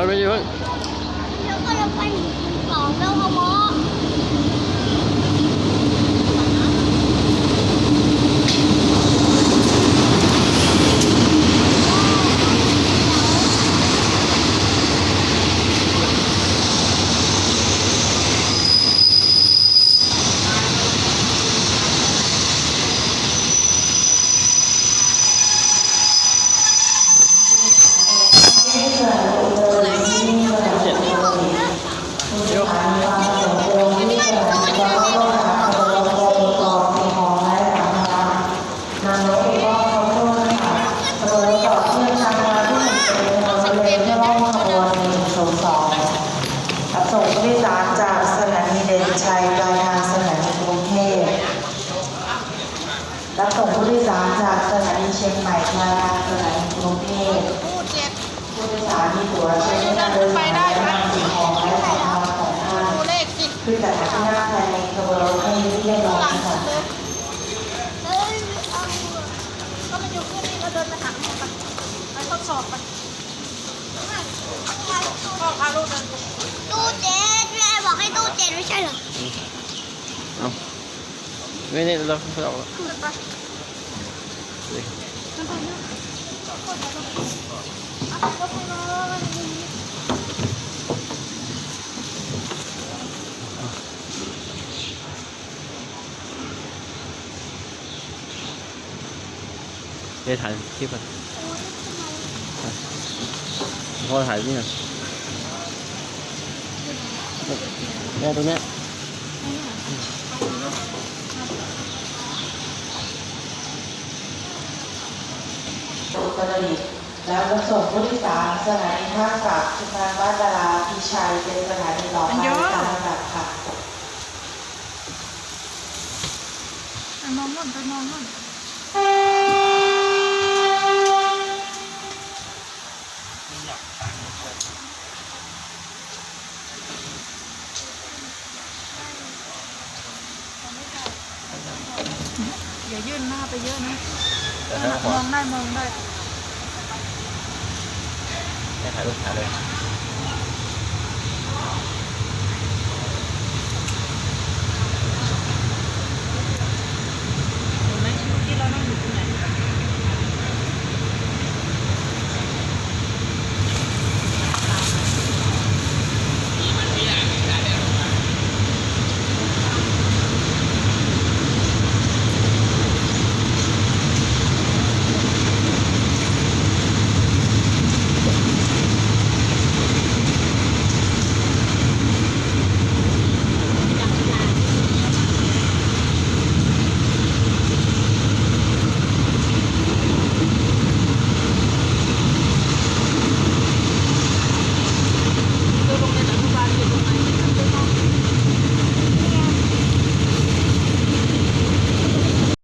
ไม่อยู่เดี๋ยวก็จะไปสองแล้วครับหมอส่งผู้โดยสารจากสถานีเด่นชัยปลายทางสถานีกรุงเทพรับส่งผู้โดยสารจากสถานีเชียงใหม่ปลายทางสถานีกรุงเทพผู้โดยสารที่ตั๋วใช้ในการเดินทางและนำสิ่งของและของทางของท่านขึ้นจากที่นั่งภายในขบวนรถให้เรียบร้อยค่ะก็มันอยู่ขึ้นนี่ก็เดินไปหาหมอไปทดสอบไปพ่อพาลูกเดินตู้เจ็ดแม่บอกให้ตู้เจ็ดไม่ใช่เหรอเอาไม่เนี่ยเราขึ้นไปเดี๋ยวถ่ายคลิปก่อนพ่อถ่ายนี่นะเนี่ยตรงเนี้ยอุตรดิตถ์แล้วรับส่งผู้โดยสารสถานีท่ากักชุมทางบ้านดาราพิชัยเป็นสถานีต่อไปตามลำดับค่ะไปมองนู่นไปมองนู่นอย่ายื่นหน้าไปเยอะนะมองได้ถ่ายรูปถ่ายเลย